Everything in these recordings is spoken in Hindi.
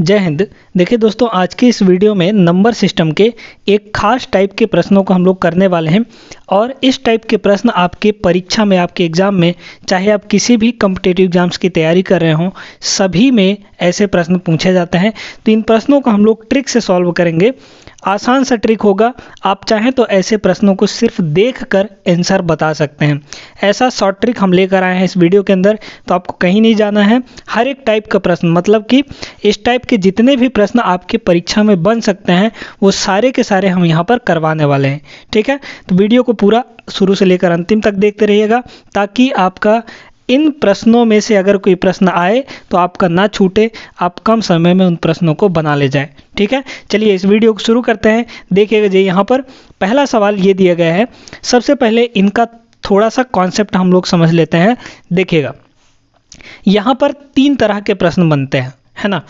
जय हिंद। देखिए दोस्तों, आज की इस वीडियो में नंबर सिस्टम के एक खास टाइप के प्रश्नों को हम लोग करने वाले हैं और इस टाइप के प्रश्न आपके परीक्षा में, आपके एग्ज़ाम में, चाहे आप किसी भी कॉम्पिटिटिव एग्जाम्स की तैयारी कर रहे हों, सभी में ऐसे प्रश्न पूछे जाते हैं। तो इन प्रश्नों को हम लोग ट्रिक से सॉल्व करेंगे। आसान सा ट्रिक होगा। आप चाहें तो ऐसे प्रश्नों को सिर्फ देखकर आंसर बता सकते हैं। ऐसा शॉर्ट ट्रिक हम लेकर आए हैं इस वीडियो के अंदर, तो आपको कहीं नहीं जाना है। हर एक टाइप का प्रश्न, मतलब कि इस टाइप के जितने भी प्रश्न आपके परीक्षा में बन सकते हैं, वो सारे के सारे हम यहाँ पर करवाने वाले हैं। ठीक है, तो वीडियो को पूरा शुरू से लेकर अंतिम तक देखते रहिएगा, ताकि आपका इन प्रश्नों में से अगर कोई प्रश्न आए तो आपका ना छूटे, आप कम समय में उन प्रश्नों को बना ले जाए। ठीक है, चलिए इस वीडियो को शुरू करते हैं। देखिएगा जी, यहाँ पर पहला सवाल ये दिया गया है। सबसे पहले इनका थोड़ा सा कॉन्सेप्ट हम लोग समझ लेते हैं। देखिएगा, यहाँ पर 3 तरह के प्रश्न बनते हैं, है ना।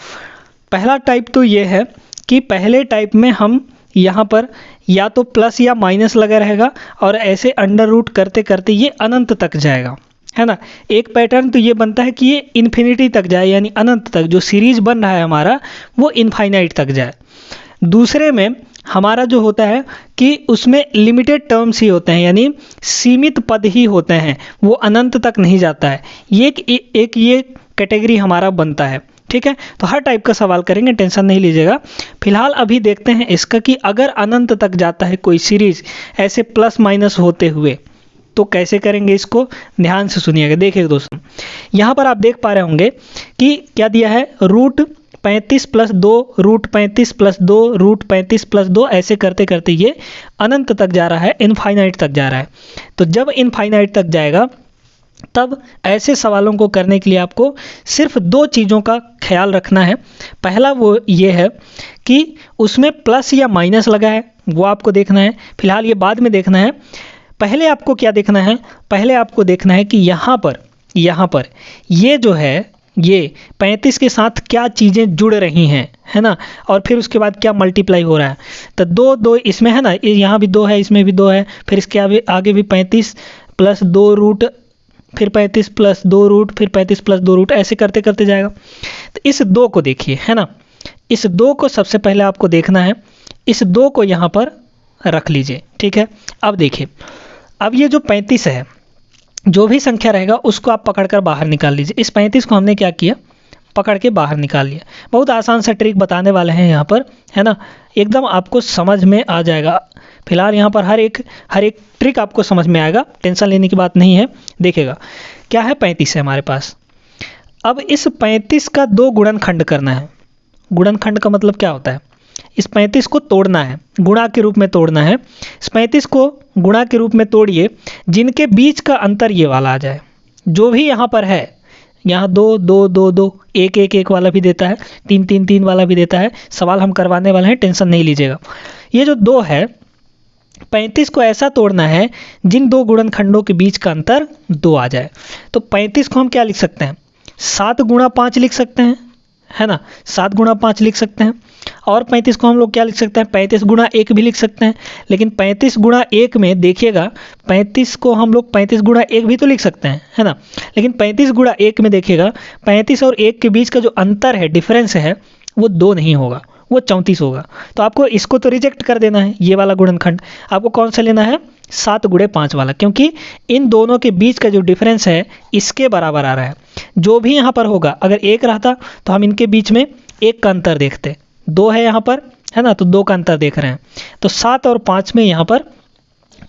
पहला टाइप तो ये है कि पहले टाइप में हम यहाँ पर या तो प्लस या माइनस लगा रहेगा और ऐसे अंडर रूट करते करते ये अनंत तक जाएगा, है ना। एक पैटर्न तो ये बनता है कि ये इन्फिनिटी तक जाए, यानी अनंत तक, जो सीरीज बन रहा है हमारा वो इनफाइनाइट तक जाए। दूसरे में हमारा जो होता है कि उसमें लिमिटेड टर्म्स ही होते हैं, यानी सीमित पद ही होते हैं, वो अनंत तक नहीं जाता है। ये एक ये कैटेगरी हमारा बनता है। ठीक है, तो हर टाइप का सवाल करेंगे, टेंशन नहीं लीजिएगा। फिलहाल अभी देखते हैं इसका कि अगर अनंत तक जाता है कोई सीरीज ऐसे प्लस माइनस होते हुए, तो कैसे करेंगे इसको, ध्यान से सुनिएगा। देखिए दोस्तों, यहाँ पर आप देख पा रहे होंगे कि क्या दिया है, रूट 35 + 2, रूट 35 + 2, रूट 35 + 2, ऐसे करते करते ये अनंत तक जा रहा है, इनफाइनाइट तक जा रहा है। तो जब इनफाइनाइट तक जाएगा, तब ऐसे सवालों को करने के लिए आपको सिर्फ 2 चीज़ों का ख्याल रखना है। पहला वो ये है कि उसमें प्लस या माइनस लगा है, वो आपको देखना है। फिलहाल ये बाद में देखना है। पहले आपको क्या देखना है, पहले आपको देखना है कि यहाँ पर ये जो है, ये 35 के साथ क्या चीज़ें जुड़ रही हैं, है ना, और फिर उसके बाद क्या मल्टीप्लाई हो रहा है। तो 2 इसमें है ना, यहाँ भी 2 है, इसमें भी 2 है, फिर इसके आगे भी 35 + 2 रूट, फिर 35 + 2 रूट, फिर 35 + 2 रूट, ऐसे करते करते जाएगा। तो इस 2 को देखिए, है ना, इस 2 को सबसे पहले आपको देखना है। इस 2 को यहाँ पर रख लीजिए। ठीक है, अब देखिए, अब ये जो 35 है, जो भी संख्या रहेगा उसको आप पकड़कर बाहर निकाल लीजिए। इस 35 को हमने क्या किया, पकड़ के बाहर निकाल लिया। बहुत आसान सा ट्रिक बताने वाले हैं यहाँ पर, है ना, एकदम आपको समझ में आ जाएगा। फिलहाल यहाँ पर हर एक ट्रिक आपको समझ में आएगा, टेंशन लेने की बात नहीं है। देखिएगा, क्या है, 35 है हमारे पास। अब इस 35 का 2 गुणनखंड करना है। गुणनखंड का मतलब क्या होता है, इस 35 को तोड़ना है, गुणा के रूप में तोड़ना है। इस 35 को गुणा के रूप में तोड़िए, जिनके बीच का अंतर ये वाला आ जाए। जो भी यहाँ पर है, यहाँ 2 2 2 2, 1 1 1 वाला भी देता है, 3 3 3 वाला भी देता है। सवाल हम करवाने वाले हैं, टेंशन नहीं लीजिएगा। ये जो 2 है, 35 को ऐसा तोड़ना है जिन 2 गुणनखंडों के बीच का अंतर 2 आ जाए। तो 35 को हम क्या लिख सकते हैं, 7 × 5 लिख सकते हैं, है ना, 7 × 5 लिख सकते हैं। और 35 को हम लोग क्या लिख सकते हैं, 35 × 1 भी लिख सकते हैं। लेकिन 35 × 1 में देखिएगा, 35 को हम लोग 35 × 1 भी तो लिख सकते हैं, है ना। लेकिन 35 × 1 में देखिएगा, 35 और 1 के बीच का जो अंतर है, डिफरेंस है, वो 2 नहीं होगा, वो 34 होगा। तो आपको इसको तो रिजेक्ट कर देना है, ये वाला गुणनखंड। आपको कौन सा लेना है, 7 × 5 वाला, क्योंकि इन दोनों के बीच का जो डिफरेंस है इसके बराबर आ रहा है। जो भी यहाँ पर होगा, अगर 1 रहता तो हम इनके बीच में 1 का अंतर देखते, 2 है यहाँ पर, है ना, तो 2 का अंतर देख रहे हैं। तो 7 और 5 में यहाँ पर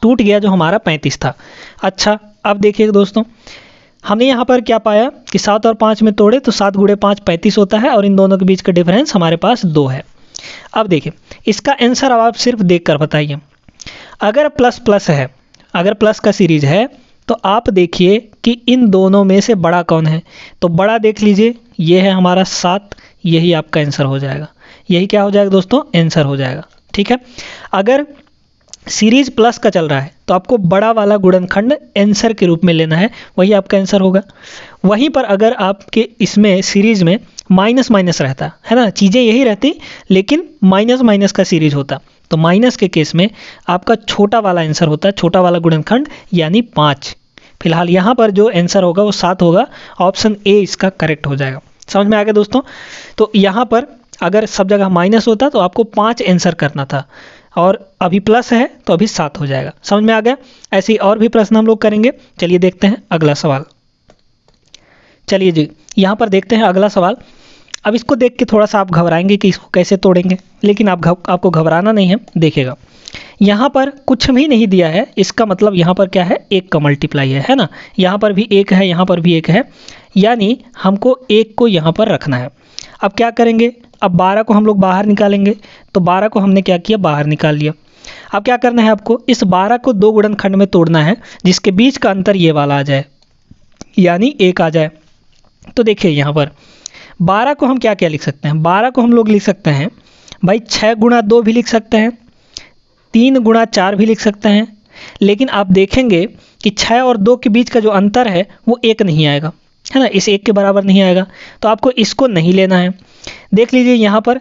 टूट गया जो हमारा 35 था। अच्छा, अब देखिए दोस्तों, हमने यहाँ पर क्या पाया कि 7 और 5 में तोड़े तो 7 × 5 35 होता है, और इन दोनों के बीच का डिफरेंस हमारे पास 2 है। अब देखिए, इसका आंसर अब आप सिर्फ देख कर बताइए। अगर प्लस प्लस है, अगर प्लस का सीरीज है, तो आप देखिए कि इन दोनों में से बड़ा कौन है। तो बड़ा देख लीजिए, ये है हमारा 7, यही आपका आंसर हो जाएगा। यही क्या हो जाएगा दोस्तों, आंसर हो जाएगा। ठीक है, अगर सीरीज प्लस का चल रहा है तो आपको बड़ा वाला गुणनखंड आंसर के रूप में लेना है, वही आपका आंसर होगा। वहीं पर अगर आपके इसमें सीरीज में माइनस माइनस रहता, है ना, चीज़ें यही रहती लेकिन माइनस माइनस का सीरीज होता, तो माइनस के केस में आपका छोटा वाला आंसर होता है, छोटा वाला गुणनखंड, यानी 5। फिलहाल यहाँ पर जो आंसर होगा वो 7 होगा। ऑप्शन ए इसका करेक्ट हो जाएगा। समझ में आ गया दोस्तों। तो यहाँ पर अगर सब जगह माइनस होता तो आपको 5 आंसर करना था, और अभी प्लस है तो अभी 7 हो जाएगा। समझ में आ गया? ऐसे ही और भी प्रश्न हम लोग करेंगे। चलिए देखते हैं अगला सवाल। चलिए जी, यहाँ पर देखते हैं अगला सवाल। अब इसको देख के थोड़ा सा आप घबराएंगे कि इसको कैसे तोड़ेंगे, लेकिन आपको घबराना नहीं है। देखिएगा, यहाँ पर कुछ भी नहीं दिया है, इसका मतलब यहाँ पर क्या है, 1 का मल्टीप्लाई है ना। यहाँ पर भी 1 है, यहाँ पर भी 1 है, यानी हमको 1 को यहाँ पर रखना है। अब क्या करेंगे, अब 12 को हम लोग बाहर निकालेंगे, तो 12 को हमने क्या किया, बाहर निकाल लिया। अब क्या करना है आपको, इस 12 को 2 गुणनखंड में तोड़ना है, जिसके बीच का अंतर ये वाला आ जाए, यानी 1 आ जाए। तो देखिए यहाँ पर 12 को हम क्या क्या लिख सकते हैं, 12 को हम लोग लिख सकते हैं भाई 6 गुणा 2 भी लिख सकते हैं, 3 गुणा 4 भी लिख सकते हैं। लेकिन आप देखेंगे कि 6 और 2 के बीच का जो अंतर है वो 1 नहीं आएगा, है ना, इस 1 के बराबर नहीं आएगा, तो आपको इसको नहीं लेना है। देख लीजिए यहाँ पर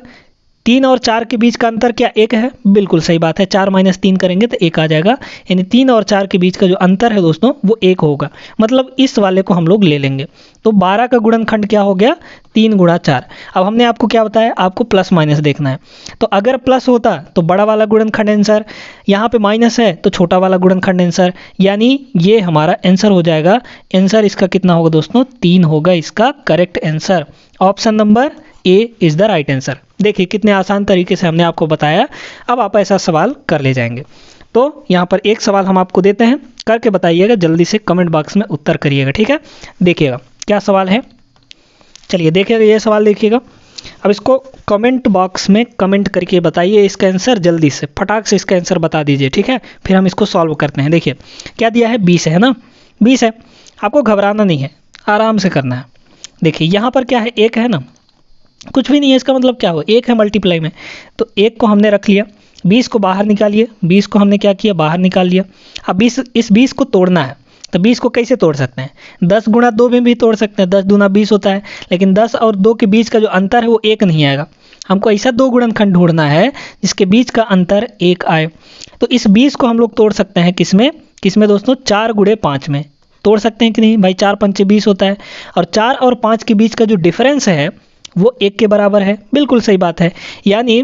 3 और 4 के बीच का अंतर क्या 1 है, बिल्कुल सही बात है। 4 - 3 करेंगे तो 1 आ जाएगा, यानी 3 और 4 के बीच का जो अंतर है दोस्तों वो 1 होगा, मतलब इस वाले को हम लोग ले लेंगे। तो 12 का गुणनखंड क्या हो गया, 3 गुणा 4। अब हमने आपको क्या बताया, आपको प्लस माइनस देखना है। तो अगर प्लस होता तो बड़ा वाला गुणनखंड आंसर, यहाँ पे माइनस है तो छोटा वाला गुणनखंड आंसर, यानी ये हमारा आंसर हो जाएगा। आंसर इसका कितना होगा दोस्तों, 3 होगा इसका correct answer. Option number A is the right answer. देखिए कितने आसान तरीके से हमने आपको बताया। अब आप ऐसा सवाल कर ले जाएंगे। तो यहाँ पर एक सवाल हम आपको देते हैं, करके बताइएगा, जल्दी से कमेंट बॉक्स में उत्तर करिएगा, ठीक है। देखिएगा क्या सवाल है, चलिए देखिएगा ये सवाल देखिएगा। अब इसको कमेंट बॉक्स में कमेंट करके बताइए इसका आंसर, जल्दी से फटाक से इसका आंसर बता दीजिए, ठीक है। फिर हम इसको सॉल्व करते हैं। देखिए क्या दिया है, 20 है ना, 20 है। आपको घबराना नहीं है, आराम से करना है। देखिए यहाँ पर क्या है, 1 है ना, कुछ भी नहीं है, इसका मतलब क्या हो, 1 है मल्टीप्लाई में, तो 1 को हमने रख लिया। 20 को बाहर निकालिए, 20 को हमने क्या किया, बाहर निकाल लिया। अब 20 को तोड़ना है, तो 20 को कैसे तोड़ सकते हैं, 10 गुणा 2 में भी तोड़ सकते हैं, 10 दूना 20 होता है। लेकिन 10 और 2 के बीच का जो अंतर है वो 1 नहीं आएगा। हमको ऐसा 2 गुणनखंड ढूंढना है जिसके बीच का अंतर 1 आए। तो इस 20 को हम लोग तोड़ सकते हैं किसमें दोस्तों, 4 गुणे 5 में तोड़ सकते हैं कि नहीं भाई, 4 पंचे 20 होता है, और 4 और 5 के बीच का जो डिफरेंस है वो 1 के बराबर है। बिल्कुल सही बात है, यानी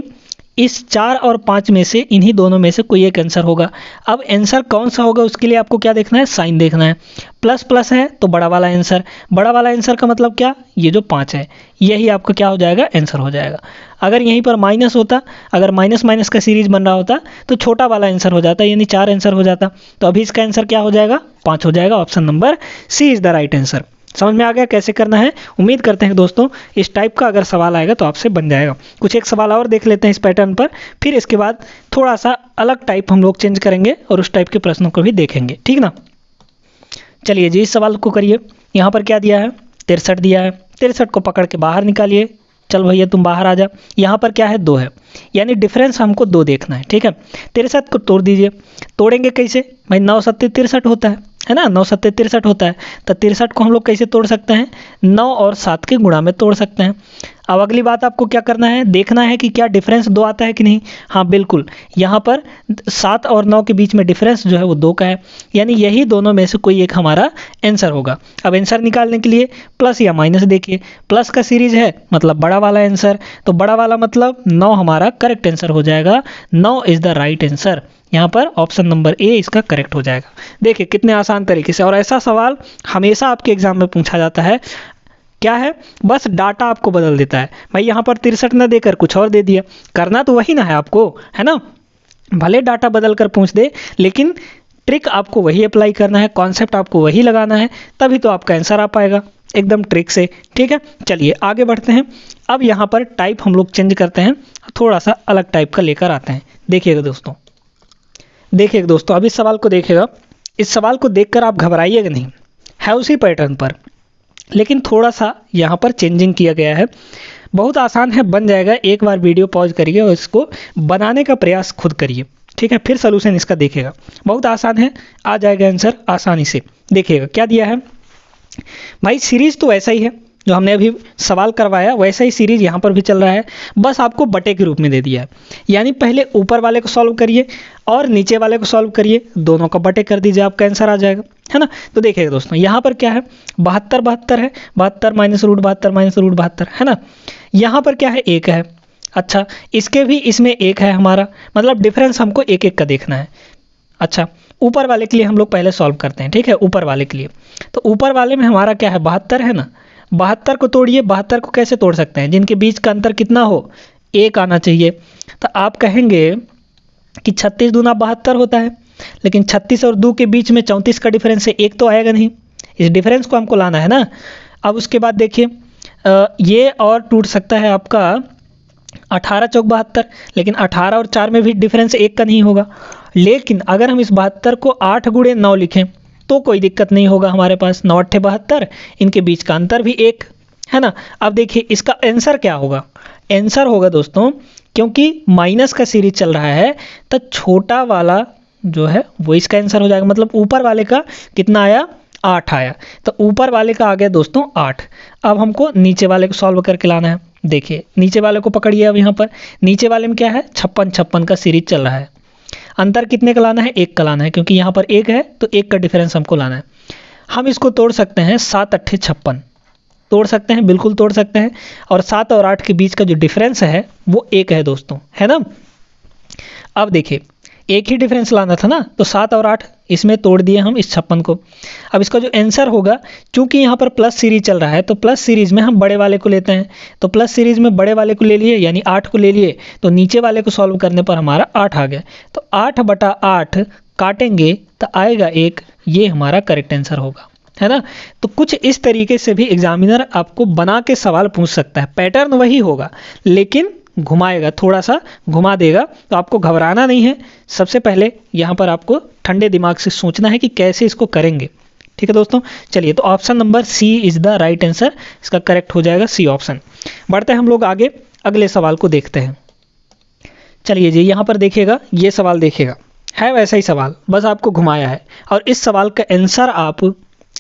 इस 4 और 5 में से, इन्हीं दोनों में से कोई एक आंसर होगा। अब आंसर कौन सा होगा उसके लिए आपको क्या देखना है, साइन देखना है। प्लस प्लस है तो बड़ा वाला आंसर, बड़ा वाला आंसर का मतलब क्या, ये जो 5 है यही आपका क्या हो जाएगा, आंसर हो जाएगा। अगर यहीं पर माइनस होता, अगर माइनस माइनस का सीरीज बन रहा होता तो छोटा वाला आंसर हो जाता, यानी 4 आंसर हो जाता। तो अभी इसका आंसर क्या हो जाएगा, 5 हो जाएगा। Option number C is the right answer. समझ में आ गया कैसे करना है। उम्मीद करते हैं दोस्तों इस टाइप का अगर सवाल आएगा तो आपसे बन जाएगा। कुछ एक सवाल और देख लेते हैं इस पैटर्न पर, फिर इसके बाद थोड़ा सा अलग टाइप हम लोग चेंज करेंगे और उस टाइप के प्रश्नों को भी देखेंगे, ठीक ना। चलिए जी इस सवाल को करिए। यहाँ पर क्या दिया है, 63 दिया है। 63 को पकड़ के बाहर निकालिए, चल भैया तुम बाहर आ जा। यहाँ पर क्या है, 2 है, यानी डिफरेंस हमको 2 देखना है, ठीक है। 63 को तोड़ दीजिए। तोड़ेंगे कैसे भाई, 9 7 63 होता है ना, 9 7 63 होता है। तो 63 को हम लोग कैसे तोड़ सकते हैं, 9 और 7 के गुणा में तोड़ सकते हैं। अब अगली बात आपको क्या करना है, देखना है कि क्या डिफरेंस 2 आता है कि नहीं। हाँ बिल्कुल, यहाँ पर 7 और 9 के बीच में डिफरेंस जो है वो 2 का है, यानी यही दोनों में से कोई एक हमारा आंसर होगा। अब आंसर निकालने के लिए प्लस या माइनस देखिए, प्लस का सीरीज है मतलब बड़ा वाला आंसर, तो बड़ा वाला मतलब 9 हमारा करेक्ट आंसर हो जाएगा। 9 इज़ द राइट आंसर। यहाँ पर ऑप्शन नंबर ए इसका करेक्ट हो जाएगा। देखिए कितने आसान तरीके से, और ऐसा सवाल हमेशा आपके एग्जाम में पूछा जाता है। क्या है, बस डाटा आपको बदल देता है भाई, यहाँ पर 63 न देकर कुछ और दे दिया। करना तो वही ना है आपको, है ना, भले डाटा बदल कर पूछ दे, लेकिन ट्रिक आपको वही अप्लाई करना है, कॉन्सेप्ट आपको वही लगाना है, तभी तो आपका आंसर आ पाएगा एकदम ट्रिक से, ठीक है। चलिए आगे बढ़ते हैं। अब यहाँ पर टाइप हम लोग चेंज करते हैं, थोड़ा सा अलग टाइप का लेकर आते हैं। देखिएगा दोस्तों अब इस सवाल को देखिएगा। इस सवाल को देखकर आप घबराइएगा नहीं, है उसी पैटर्न पर, लेकिन थोड़ा सा यहाँ पर चेंजिंग किया गया है। बहुत आसान है, बन जाएगा। एक बार वीडियो पॉज करिए और इसको बनाने का प्रयास खुद करिए, ठीक है, फिर सलूशन इसका देखिएगा। बहुत आसान है, आ जाएगा आंसर आसानी से। देखिएगा क्या दिया है भाई, सीरीज तो ऐसा ही है जो हमने अभी सवाल करवाया, वैसा ही सीरीज यहाँ पर भी चल रहा है, बस आपको बटे के रूप में दे दिया है। यानी पहले ऊपर वाले को सॉल्व करिए और नीचे वाले को सॉल्व करिए, दोनों का बटे कर दीजिए, आपका आंसर आ जाएगा, है ना। तो देखिएगा दोस्तों यहाँ पर क्या है, 72 72 है, 72 - √72 - √72 है ना। यहाँ पर क्या है, 1 है, अच्छा, इसके भी इसमें एक है हमारा, मतलब डिफरेंस हमको एक एक का देखना है। अच्छा, ऊपर वाले के लिए हम लोग पहले सॉल्व करते हैं, ठीक है। ऊपर वाले के लिए, तो ऊपर वाले में हमारा क्या है, 72 है ना। 72 को तोड़िए, 72 को कैसे तोड़ सकते हैं, जिनके बीच का अंतर कितना हो, 1 आना चाहिए। तो आप कहेंगे कि 36 दूना 72 होता है, लेकिन 36 और 2 के बीच में 34 का डिफरेंस है, 1 तो आएगा नहीं। इस डिफरेंस को हमको लाना है ना। अब उसके बाद देखिए ये और टूट सकता है आपका 18 चौक 72, लेकिन 18 और 4 में भी डिफरेंस 1 का नहीं होगा। लेकिन अगर हम इस 72 को 8 गुणे 9 लिखें तो कोई दिक्कत नहीं होगा हमारे पास। 9 8 72, इनके बीच का अंतर भी 1 है ना। अब देखिए इसका आंसर क्या होगा। आंसर होगा दोस्तों, क्योंकि माइनस का सीरीज चल रहा है तो छोटा वाला जो है वो इसका आंसर हो जाएगा। मतलब ऊपर वाले का कितना आया, 8 आया। तो ऊपर वाले का आ गया दोस्तों 8। अब हमको नीचे वाले को सॉल्व करके लाना है। देखिए नीचे वाले को पकड़िए। अब यहाँ पर नीचे वाले में क्या है, 56 56 का सीरीज चल रहा है। अंतर कितने का लाना है, 1 का लाना है, क्योंकि यहाँ पर 1 है तो 1 का डिफरेंस हमको लाना है। हम इसको तोड़ सकते हैं, 7 8 56 तोड़ सकते हैं, बिल्कुल तोड़ सकते हैं। और 7 और 8 के बीच का जो डिफरेंस है वो 1 है दोस्तों, है ना। अब देखिए एक ही डिफरेंस लाना था ना, तो 7 और 8 इसमें तोड़ दिए हम इस 56 को। अब इसका जो आंसर होगा, चूंकि यहाँ पर प्लस सीरीज चल रहा है तो प्लस सीरीज में हम बड़े वाले को लेते हैं। तो प्लस सीरीज में बड़े वाले को ले लिए, यानी 8 को ले लिए, तो नीचे वाले को सॉल्व करने पर हमारा 8 आ गया। तो 8/8 काटेंगे तो आएगा 1, ये हमारा करेक्ट आंसर होगा, है ना। तो कुछ इस तरीके से भी एग्जामिनर आपको बना के सवाल पूछ सकता है। पैटर्न वही होगा लेकिन घुमाएगा, थोड़ा सा घुमा देगा। तो आपको घबराना नहीं है। सबसे पहले यहाँ पर आपको ठंडे दिमाग से सोचना है कि कैसे इसको करेंगे, ठीक है दोस्तों। चलिए, तो option number C is the right answer, इसका करेक्ट हो जाएगा सी ऑप्शन। बढ़ते हैं हम लोग आगे, अगले सवाल को देखते हैं। चलिए जी, यहाँ पर देखिएगा, ये सवाल देखिएगा, है वैसा ही सवाल, बस आपको घुमाया है। और इस सवाल का आंसर आप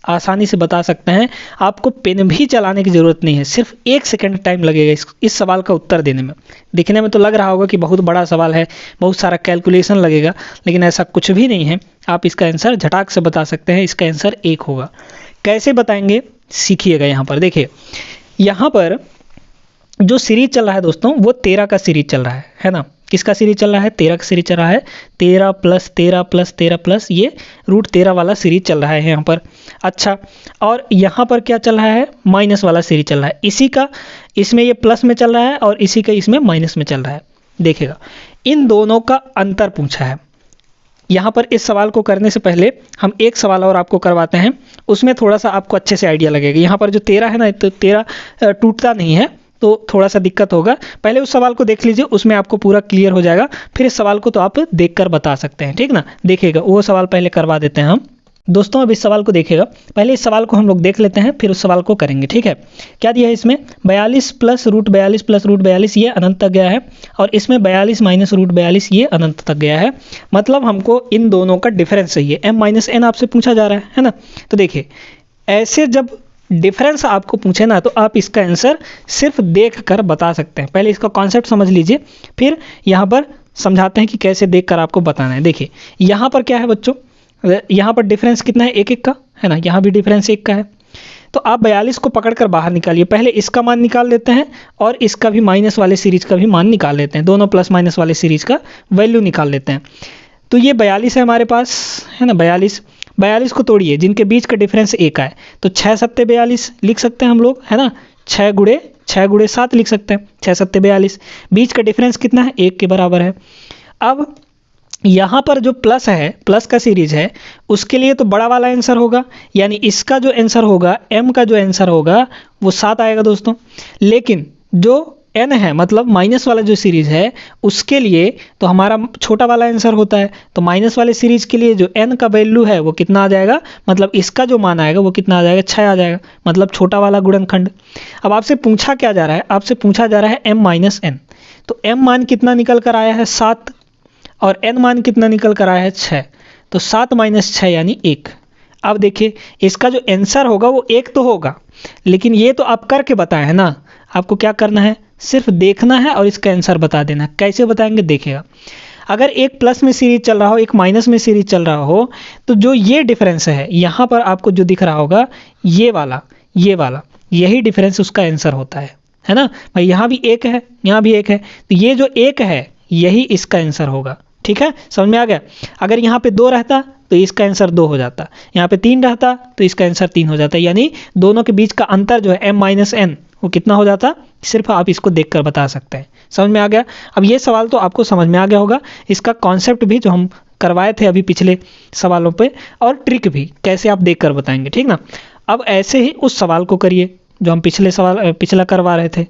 आसानी से बता सकते हैं। आपको पेन भी चलाने की ज़रूरत नहीं है, सिर्फ 1 सेकंड टाइम लगेगा इस सवाल का उत्तर देने में। दिखने में तो लग रहा होगा कि बहुत बड़ा सवाल है, बहुत सारा कैलकुलेशन लगेगा, लेकिन ऐसा कुछ भी नहीं है। आप इसका आंसर झटाक से बता सकते हैं। इसका आंसर 1 होगा। कैसे बताएंगे, सीखिएगा। यहाँ पर देखिए, यहाँ पर जो सीरीज चल रहा है दोस्तों वो 13 का सीरीज चल रहा है ना। किसका सीरीज चल रहा है, 13 का सीरीज चल रहा है। 13 + 13 + 13 प्लस ये √13 वाला सीरीज चल रहा है यहाँ पर। अच्छा, और यहाँ पर क्या चल रहा है, माइनस वाला सीरीज चल रहा है। इसी का इसमें ये प्लस में चल रहा है और इसी का इसमें माइनस में चल रहा है। देखिएगा, इन दोनों का अंतर पूछा है। यहाँ पर इस सवाल को करने से पहले हम एक सवाल और आपको करवाते हैं, उसमें थोड़ा सा आपको अच्छे से आइडिया लगेगा। यहाँ पर जो 13 है ना, तो 13 टूटता नहीं है, तो थोड़ा सा दिक्कत होगा। पहले उस सवाल को देख लीजिए, उसमें आपको पूरा क्लियर हो जाएगा। फिर इस सवाल को तो आप देखकर बता सकते हैं, ठीक ना। देखिएगा, वो सवाल पहले करवा देते हैं हम दोस्तों। अब इस सवाल को देखिएगा, पहले इस सवाल को हम लोग देख लेते हैं, फिर उस सवाल को करेंगे, ठीक है। क्या दिया है इसमें, 42 + √42 + √42 ये अनंत तक गया है, और इसमें 42 - √42 ये अनंत तक गया है। मतलब हमको इन दोनों का डिफरेंस चाहिए। m - n आपसे पूछा जा रहा है ना। तो देखिए, ऐसे जब डिफरेंस आपको पूछे ना, तो आप इसका आंसर सिर्फ देख कर बता सकते हैं। पहले इसका कॉन्सेप्ट समझ लीजिए, फिर यहाँ पर समझाते हैं कि कैसे देखकर आपको बताना है। देखिए, यहाँ पर क्या है बच्चों, यहाँ पर डिफरेंस कितना है, 1 1 का है ना। यहाँ भी डिफरेंस 1 का है। तो आप 42 को पकड़कर बाहर निकालिए। पहले इसका मान निकाल लेते हैं और इसका भी माइनस वाले सीरीज का भी मान निकाल लेते हैं। दोनों प्लस माइनस वाले सीरीज का वैल्यू निकाल लेते हैं। तो ये 42 है हमारे पास, है ना। 42 को तोड़िए, जिनके बीच का डिफरेंस 1 है, तो 6 7 42 लिख सकते हैं हम लोग, है ना। 6 गुणे 7 लिख सकते हैं, 6 7 42। बीच का डिफरेंस कितना है, 1 के बराबर है। अब यहाँ पर जो प्लस है, प्लस का सीरीज है, उसके लिए तो बड़ा वाला आंसर होगा, यानी इसका जो आंसर होगा, m का जो आंसर होगा वो 7 आएगा दोस्तों। लेकिन जो n है, मतलब माइनस वाला जो सीरीज है, उसके लिए तो हमारा छोटा वाला आंसर होता है। तो माइनस वाले सीरीज के लिए जो n का वैल्यू है वो कितना आ जाएगा, मतलब इसका जो मान आएगा वो कितना आ जाएगा, 6 आ जाएगा, मतलब छोटा वाला गुणनखंड। अब आपसे पूछा क्या जा रहा है, आपसे पूछा जा रहा है m - n। तो m मान कितना निकल कर आया है, 7, और n मान कितना निकल कर आया है, 6। तो 7 - 6 यानी 1। अब देखिए, इसका जो आंसर होगा वो 1 तो होगा, लेकिन ये तो आप करके बताए हैं ना। आपको क्या करना है, सिर्फ देखना है और इसका आंसर बता देना है। कैसे बताएंगे, देखिएगा। अगर एक प्लस में सीरीज चल रहा हो, एक माइनस में सीरीज चल रहा हो, तो जो ये डिफरेंस है यहाँ पर आपको जो दिख रहा होगा, ये वाला यही डिफरेंस उसका आंसर होता है। है ना भाई, यहाँ भी एक है, यहाँ भी एक है, तो ये जो एक है यही इसका आंसर होगा। ठीक है, समझ में आ गया। अगर यहाँ पे 2 रहता तो इसका आंसर 2 हो जाता, यहाँ पे 3 रहता तो इसका आंसर 3 हो जाता, यानी दोनों के बीच का अंतर जो है m-n वो कितना हो जाता, सिर्फ आप इसको देखकर बता सकते हैं। समझ में आ गया। अब ये सवाल तो आपको समझ में आ गया होगा, इसका कॉन्सेप्ट भी जो हम करवाए थे अभी पिछले सवालों पे, और ट्रिक भी कैसे आप देखकर बताएंगे, ठीक ना। अब ऐसे ही उस सवाल को करिए जो हम पिछला करवा रहे थे।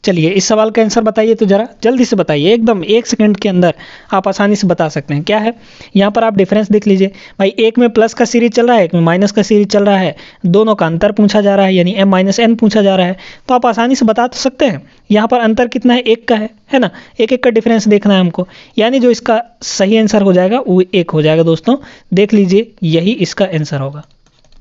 चलिए इस सवाल का आंसर बताइए तो ज़रा जल्दी से बताइए, एकदम 1 सेकंड के अंदर आप आसानी से बता सकते हैं। क्या है यहाँ पर, आप डिफरेंस देख लीजिए भाई, एक में प्लस का सीरीज चल रहा है, एक में माइनस का सीरीज चल रहा है, दोनों का अंतर पूछा जा रहा है, यानी m-n पूछा जा रहा है, तो आप आसानी से बता तो सकते हैं। यहाँ पर अंतर कितना है, 1 का है ना, एक का डिफरेंस देखना है हमको, यानी जो इसका सही आंसर हो जाएगा वो 1 हो जाएगा। दोस्तों देख लीजिए, यही इसका आंसर होगा,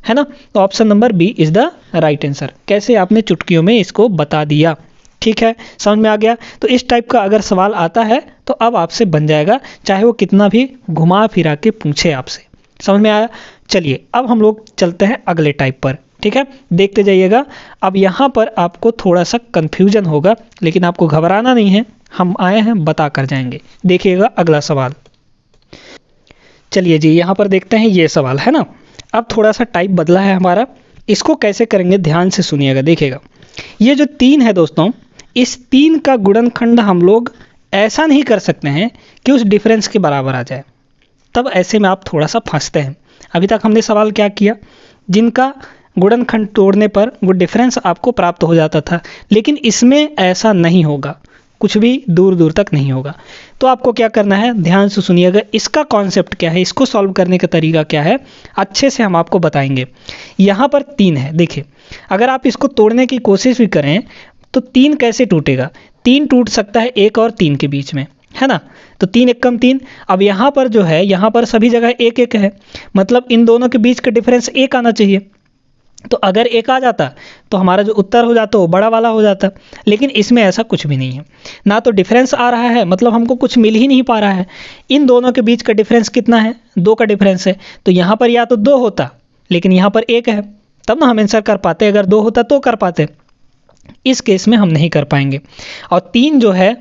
है ना। तो option number B is the right answer. कैसे आपने चुटकियों में इसको बता दिया, ठीक है, समझ में आ गया। तो इस टाइप का अगर सवाल आता है तो अब आपसे बन जाएगा, चाहे वो कितना भी घुमा फिरा के पूछे आपसे। समझ में आया। चलिए अब हम लोग चलते हैं अगले टाइप पर, ठीक है, देखते जाइएगा। अब यहाँ पर आपको थोड़ा सा कंफ्यूजन होगा, लेकिन आपको घबराना नहीं है, हम आए हैं बता कर जाएंगे। देखिएगा अगला सवाल। चलिए जी, यहाँ पर देखते हैं ये सवाल, है ना। अब थोड़ा सा टाइप बदला है हमारा, इसको कैसे करेंगे ध्यान से सुनिएगा। देखिएगा ये जो 3 है दोस्तों, इस 3 का गुणनखंड हम लोग ऐसा नहीं कर सकते हैं कि उस डिफरेंस के बराबर आ जाए, तब ऐसे में आप थोड़ा सा फंसते हैं। अभी तक हमने सवाल क्या किया, जिनका गुणनखंड तोड़ने पर वो डिफरेंस आपको प्राप्त हो जाता था, लेकिन इसमें ऐसा नहीं होगा, कुछ भी दूर दूर तक नहीं होगा। तो आपको क्या करना है, ध्यान से सुनिएगा, इसका कॉन्सेप्ट क्या है, इसको सॉल्व करने का तरीका क्या है, अच्छे से हम आपको बताएंगे। यहाँ पर 3 है, देखिए अगर आप इसको तोड़ने की कोशिश भी करें तो 3 कैसे टूटेगा, 3 टूट सकता है 1 और 3 के बीच में, है ना। तो 3 1 कम 3। अब यहाँ पर जो है, यहाँ पर सभी जगह 1 1 है, मतलब इन दोनों के बीच का डिफरेंस 1 आना चाहिए। तो अगर 1 आ जाता तो हमारा जो उत्तर हो जाता वो बड़ा वाला हो जाता, लेकिन इसमें ऐसा कुछ भी नहीं है, ना तो डिफरेंस आ रहा है, मतलब हमको कुछ मिल ही नहीं पा रहा है। इन दोनों के बीच का डिफरेंस कितना है, 2 का डिफरेंस है, तो यहाँ पर या तो 2 होता, लेकिन यहाँ पर 1 है, तब ना हम आंसर कर पाते, अगर 2 होता तो कर पाते। इस केस में हम नहीं कर पाएंगे, और 3 जो है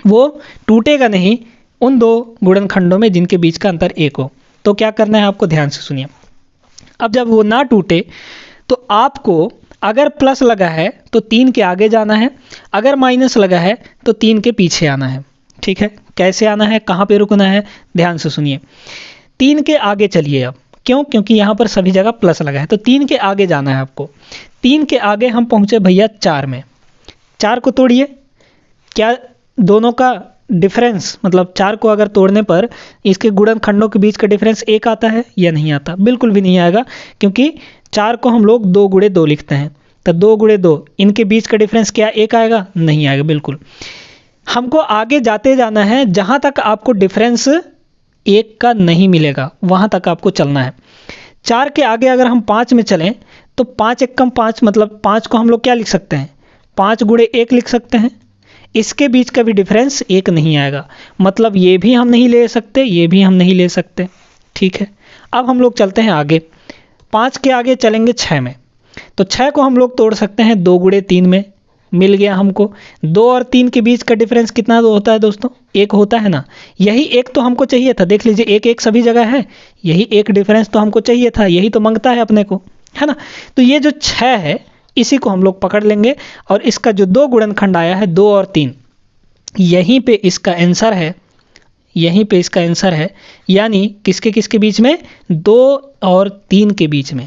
वो टूटेगा नहीं उन 2 गुणनखंडों में जिनके बीच का अंतर 1 हो। तो क्या करना है आपको, ध्यान से सुनिए। अब जब वो ना टूटे तो आपको अगर प्लस लगा है तो 3 के आगे जाना है, अगर माइनस लगा है तो 3 के पीछे आना है। ठीक है, कैसे आना है, कहाँ पे रुकना है, ध्यान से सुनिए। 3 के आगे चलिए। अब क्यों, क्योंकि यहाँ पर सभी जगह प्लस लगा है, तो 3 के आगे जाना है आपको। 3 के आगे हम पहुँचे भैया 4 में, 4 को तोड़िए। क्या दोनों का डिफरेंस, मतलब 4 को अगर तोड़ने पर इसके गुणनखंडों के बीच का डिफरेंस 1 आता है या नहीं आता, बिल्कुल भी नहीं आएगा, क्योंकि 4 को हम लोग 2 गुणे 2 लिखते हैं, तो 2 गुणे 2 इनके बीच का डिफरेंस क्या 1 आएगा, नहीं आएगा बिल्कुल। हमको आगे जाते जाना है, जहाँ तक आपको डिफरेंस 1 का नहीं मिलेगा वहाँ तक आपको चलना है। 4 के आगे अगर हम 5 में चलें तो 5 1 कम 5, मतलब 5 को हम लोग क्या लिख सकते हैं, 5 गुणे 1 लिख सकते हैं। इसके बीच का भी डिफरेंस 1 नहीं आएगा, मतलब ये भी हम नहीं ले सकते, ये भी हम नहीं ले सकते। ठीक है, अब हम लोग चलते हैं आगे। 5 के आगे चलेंगे 6 में, तो 6 को हम लोग तोड़ सकते हैं 2 गुणे 3 में, मिल गया हमको। 2 और 3 के बीच का डिफरेंस कितना होता है दोस्तों, 1 होता है ना। यही 1 तो हमको चाहिए था, देख लीजिए 1 1 सभी जगह है, यही 1 डिफरेंस तो हमको चाहिए था, यही तो मांगता है अपने को, है ना। तो ये जो 6 है इसी को हम लोग पकड़ लेंगे, और इसका जो 2 गुणनखंड आया है 2 और 3, यहीं पे इसका आंसर है, यहीं पे इसका आंसर है, यानी किसके किसके बीच में, 2 और 3 के बीच में।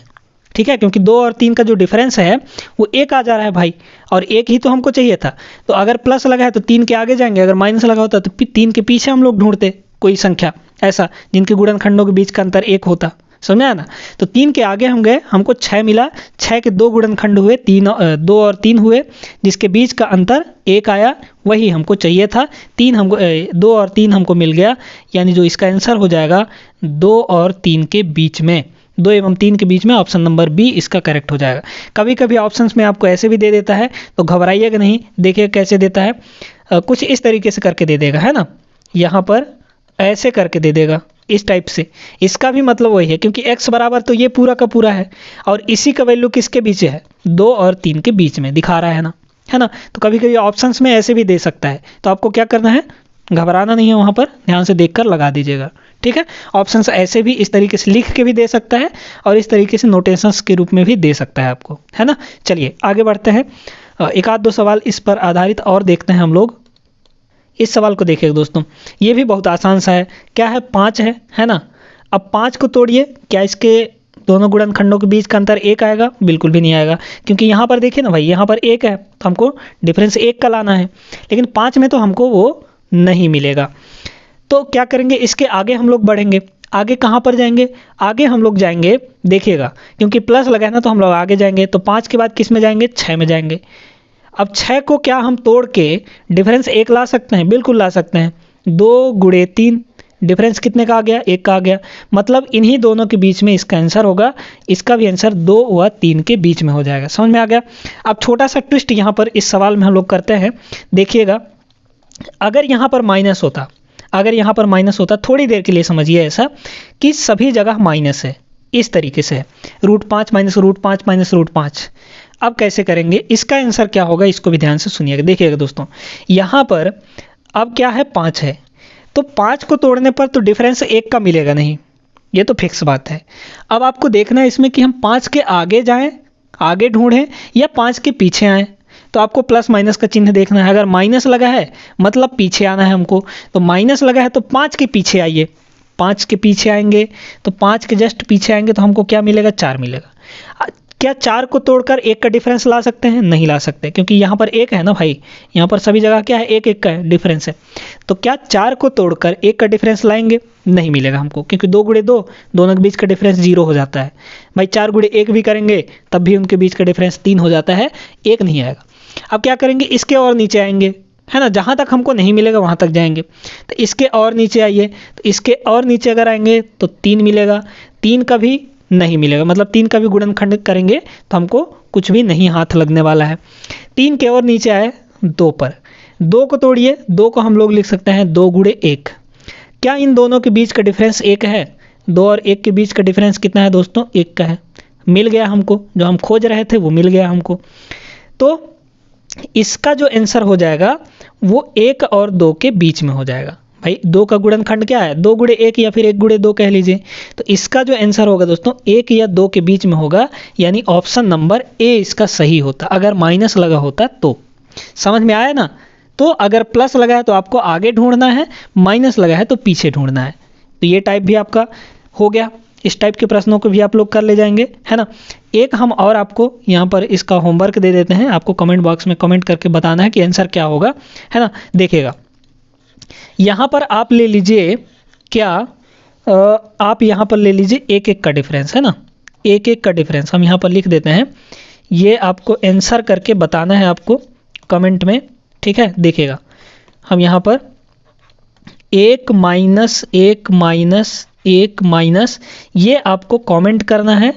ठीक है, क्योंकि 2 और 3 का जो डिफरेंस है वो 1 आ जा रहा है भाई, और 1 ही तो हमको चाहिए था। तो अगर प्लस लगा है तो 3 के आगे जाएंगे, अगर माइनस लगा होता तो 3 के पीछे हम लोग ढूंढते कोई संख्या ऐसा जिनके गुणनखंडों के बीच का अंतर 1 होता। समझ आया ना। तो 3 के आगे हम गए, हमको 6 मिला, 6 के 2 गुणनखंड हुए, 2 और 3 हुए, जिसके बीच का अंतर 1 आया, वही हमको चाहिए था। 2 और 3 हमको मिल गया, यानी जो इसका आंसर हो जाएगा 2 और 3 के बीच में, 2 एवं 3 के बीच में, ऑप्शन नंबर बी इसका करेक्ट हो जाएगा। कभी कभी ऑप्शंस में आपको ऐसे भी दे देता है, तो घबराइएगा नहीं, देखिए कैसे देता है, कुछ इस तरीके से करके दे देगा, है ना। यहाँ पर ऐसे करके दे देगा, इस टाइप से। इसका भी मतलब वही है, क्योंकि x बराबर तो ये पूरा का पूरा है, और इसी का वैल्यू किसके बीच है, 2 और 3 के बीच में दिखा रहा है ना। है ना। तो कभी कभी ऑप्शंस में ऐसे भी दे सकता है, तो आपको क्या करना है, घबराना नहीं है, वहाँ पर ध्यान से देखकर लगा दीजिएगा, ठीक है। ऑप्शंस ऐसे भी इस तरीके से लिख के भी दे सकता है और इस तरीके से नोटेशंस के रूप में भी दे सकता है आपको, है ना। चलिए आगे बढ़ते हैं, एक आध दो सवाल इस पर आधारित और देखते हैं हम लोग। इस सवाल को देखिए दोस्तों, ये भी बहुत आसान सा है। क्या है, 5 है ना। अब 5 को तोड़िए, क्या इसके दोनों गुणनखंडों के बीच का अंतर 1 आएगा? बिल्कुल भी नहीं आएगा, क्योंकि यहाँ पर देखिए ना भाई, यहाँ पर 1 है तो हमको डिफरेंस 1 का लाना है, लेकिन 5 में तो हमको वो नहीं मिलेगा। तो क्या करेंगे, इसके आगे हम लोग बढ़ेंगे। आगे कहाँ पर जाएंगे? आगे हम लोग जाएंगे, देखिएगा क्योंकि प्लस लगा है ना, तो हम लोग आगे जाएंगे, तो 5 के बाद किस में जाएंगे? 6 में जाएंगे। अब 6 को क्या हम तोड़ के डिफरेंस 1 ला सकते हैं? बिल्कुल ला सकते हैं। 2 गुणे 3, डिफरेंस कितने का आ गया? 1 का आ गया। मतलब इन्हीं दोनों के बीच में इसका आंसर होगा। इसका भी आंसर 2 व 3 के बीच में हो जाएगा। समझ में आ गया? अब छोटा सा ट्विस्ट यहाँ पर इस सवाल में हम लोग करते हैं, देखिएगा। अगर यहाँ पर माइनस होता, अगर यहाँ पर माइनस होता, थोड़ी देर के लिए समझिए ऐसा कि सभी जगह माइनस है, इस तरीके से है, √5 माइनस √5 माइनस √5। अब कैसे करेंगे, इसका आंसर क्या होगा, इसको भी ध्यान से सुनिएगा। देखिएगा दोस्तों, यहाँ पर अब क्या है, 5 है, तो 5 को तोड़ने पर तो डिफरेंस 1 का मिलेगा नहीं, ये तो फिक्स बात है। अब आपको देखना है इसमें कि हम 5 के आगे जाएं, आगे ढूंढें, या 5 के पीछे आएं। तो आपको प्लस माइनस का चिन्ह देखना है। अगर माइनस लगा है मतलब पीछे आना है हमको, तो माइनस लगा है तो 5 के पीछे आइए। 5 के पीछे आएंगे तो 5 के जस्ट पीछे आएंगे तो हमको क्या मिलेगा? 4 मिलेगा। क्या 4 को तोड़कर 1 का डिफरेंस ला सकते हैं? नहीं ला सकते, क्योंकि यहाँ पर 1 है ना भाई, यहाँ पर सभी जगह क्या है, 1 का है डिफरेंस है। तो क्या 4 को तोड़कर 1 का डिफरेंस लाएंगे? नहीं मिलेगा हमको, क्योंकि 2 गुणे 2, दोनों के बीच का डिफरेंस 0 हो जाता है भाई। 4 गुणे 1 भी करेंगे तब भी उनके बीच का डिफरेंस 3 हो जाता है, 1 नहीं आएगा। अब क्या करेंगे, इसके और नीचे आएंगे, है ना, जहाँ तक हमको नहीं मिलेगा वहाँ तक जाएंगे। तो इसके और नीचे आइए, तो इसके और नीचे अगर आएंगे तो 3 मिलेगा, 3 का भी नहीं मिलेगा, मतलब 3 का भी गुणनखंड करेंगे तो हमको कुछ भी नहीं हाथ लगने वाला है। 3 के और नीचे आए 2 पर, 2 को तोड़िए, 2 को हम लोग लिख सकते हैं 2 गुणे 1। क्या इन दोनों के बीच का डिफरेंस 1 है? 2 और 1 के बीच का डिफरेंस कितना है दोस्तों? 1 का है। मिल गया हमको, जो हम खोज रहे थे वो मिल गया हमको। तो इसका जो आंसर हो जाएगा वो 1 और 2 के बीच में हो जाएगा भाई। 2 का गुणनखंड क्या है? 2 गुणे 1 या फिर 1 गुणे 2 कह लीजिए। तो इसका जो आंसर होगा दोस्तों 1 या 2 के बीच में होगा, यानी ऑप्शन नंबर ए इसका सही होता। अगर माइनस लगा होता तो, समझ में आया ना। तो अगर प्लस लगा है तो आपको आगे ढूंढना है, माइनस लगा है तो पीछे ढूंढना है। तो ये टाइप भी आपका हो गया। इस टाइप के प्रश्नों को भी आप लोग कर ले जाएंगे, है ना। एक हम और आपको यहाँ पर इसका होमवर्क दे देते हैं, आपको कमेंट बॉक्स में कमेंट करके बताना है कि आंसर क्या होगा, है ना। देखिएगा, यहाँ पर आप ले लीजिए, क्या आप यहाँ पर ले लीजिए 1-1 का डिफरेंस, है ना। 1-1 का डिफरेंस हम यहाँ पर लिख देते हैं। ये आपको आंसर करके बताना है आपको कमेंट में, ठीक है। देखिएगा, हम यहाँ पर 1 माइनस 1 माइनस 1 माइनस, ये आपको कमेंट करना है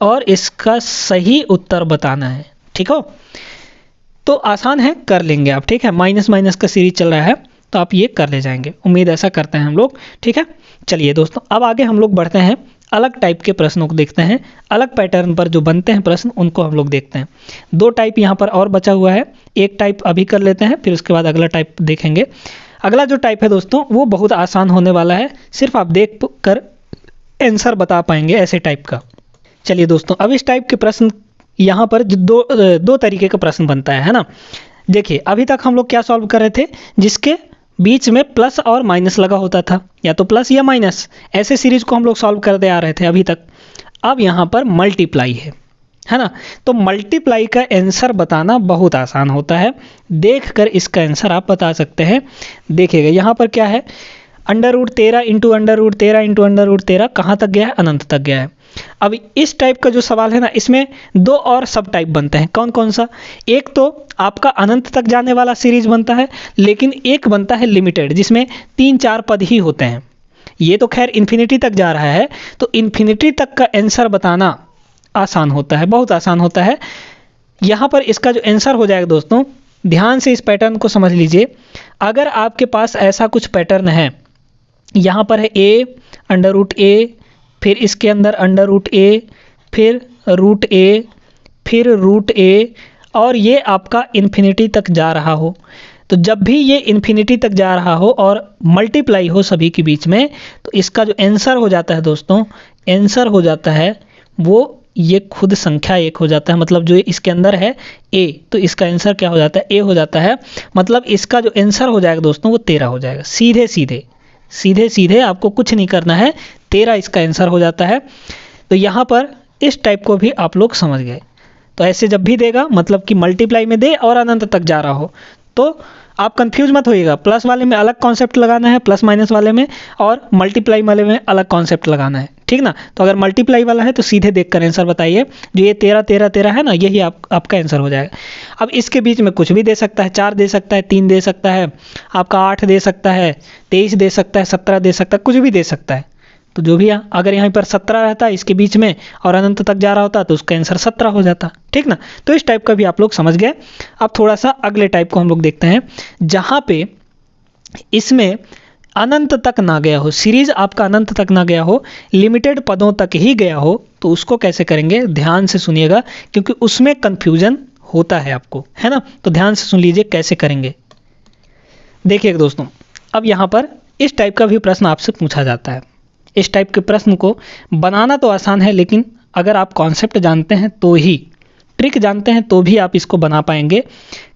और इसका सही उत्तर बताना है, ठीक हो। तो आसान है, कर लेंगे आप, ठीक है। माइनस माइनस का सीरीज चल रहा है तो आप ये कर ले जाएंगे, उम्मीद ऐसा करते हैं हम लोग, ठीक है। चलिए दोस्तों, अब आगे हम लोग बढ़ते हैं, अलग टाइप के प्रश्नों को देखते हैं, अलग पैटर्न पर जो बनते हैं प्रश्न उनको हम लोग देखते हैं। 2 टाइप यहाँ पर और बचा हुआ है, एक टाइप अभी कर लेते हैं, फिर उसके बाद अगला टाइप देखेंगे। अगला जो टाइप है दोस्तों वो बहुत आसान होने वाला है, सिर्फ आप देख कर आंसर बता पाएंगे ऐसे टाइप का। चलिए दोस्तों, अब इस टाइप के प्रश्न यहाँ पर दो तरीके का प्रश्न बनता है ना। देखिए, अभी तक हम लोग क्या सॉल्व कर रहे थे, जिसके बीच में प्लस और माइनस लगा होता था, या तो प्लस या माइनस, ऐसे सीरीज को हम लोग सॉल्व करते आ रहे थे अभी तक। अब यहाँ पर मल्टीप्लाई है ना। तो मल्टीप्लाई का आंसर बताना बहुत आसान होता है, देखकर इसका आंसर आप बता सकते हैं। देखिएगा, यहाँ पर क्या है, √13 इंटू √13 इंटू √13 कहाँ तक गया है? अनंत तक गया है। अब इस टाइप का जो सवाल है ना, इसमें 2 और सब टाइप बनते हैं। कौन कौन सा? एक तो आपका अनंत तक जाने वाला सीरीज बनता है, लेकिन एक बनता है लिमिटेड, जिसमें 3-4 पद ही होते हैं। ये तो खैर इन्फिनिटी तक जा रहा है, तो इन्फिनिटी तक का आंसर बताना आसान होता है, बहुत आसान होता है। यहाँ पर इसका जो आंसर हो जाएगा दोस्तों, ध्यान से इस पैटर्न को समझ लीजिए। अगर आपके पास ऐसा कुछ पैटर्न है, यहाँ पर है a √a, फिर इसके अंदर √a, फिर √a, फिर √a, और ये आपका इन्फिनिटी तक जा रहा हो, तो जब भी ये इन्फिनिटी तक जा रहा हो और मल्टीप्लाई हो सभी के बीच में, तो इसका जो आंसर हो जाता है दोस्तों, आंसर हो जाता है वो ये खुद संख्या 1 हो जाता है। मतलब जो इसके अंदर है a, तो इसका आंसर क्या हो जाता है, a हो जाता है। मतलब इसका जो आंसर हो जाएगा दोस्तों वो 13 हो जाएगा। सीधे सीधे सीधे सीधे आपको कुछ नहीं करना है, 13 इसका आंसर हो जाता है। तो यहाँ पर इस टाइप को भी आप लोग समझ गए। तो ऐसे जब भी देगा मतलब कि मल्टीप्लाई में दे और अनंत तक जा रहा हो, तो आप कंफ्यूज मत होइएगा। प्लस वाले में अलग कॉन्सेप्ट लगाना है, प्लस माइनस वाले में, और मल्टीप्लाई वाले में अलग कॉन्सेप्ट लगाना है, ठीक ना। तो अगर मल्टीप्लाई वाला है तो सीधे देखकर आंसर बताइए। जो ये 13 13 13 है ना, यही आपका आंसर हो जाएगा। अब इसके बीच में कुछ भी दे सकता है, 4 दे सकता है, 3 दे सकता है, आपका 8 दे सकता है, 23 दे सकता है, 17 दे सकता है, कुछ भी दे सकता है। तो जो भी अगर यहाँ पर 17 रहता है इसके बीच में और अनंत तक जा रहा होता तो उसका आंसर 17 हो जाता, ठीक ना। तो इस टाइप का भी आप लोग समझ गए। अब थोड़ा सा अगले टाइप को हम लोग देखते हैं, जहाँ पे इसमें अनंत तक ना गया हो, सीरीज आपका अनंत तक ना गया हो, लिमिटेड पदों तक ही गया हो, तो उसको कैसे करेंगे, ध्यान से सुनिएगा, क्योंकि उसमें कंफ्यूजन होता है आपको, है ना। तो ध्यान से सुन लीजिए कैसे करेंगे। देखिए दोस्तों, अब यहाँ पर इस टाइप का भी प्रश्न आपसे पूछा जाता है। इस टाइप के प्रश्न को बनाना तो आसान है, लेकिन अगर आप कॉन्सेप्ट जानते हैं तो ही, ट्रिक जानते हैं तो भी आप इसको बना पाएंगे।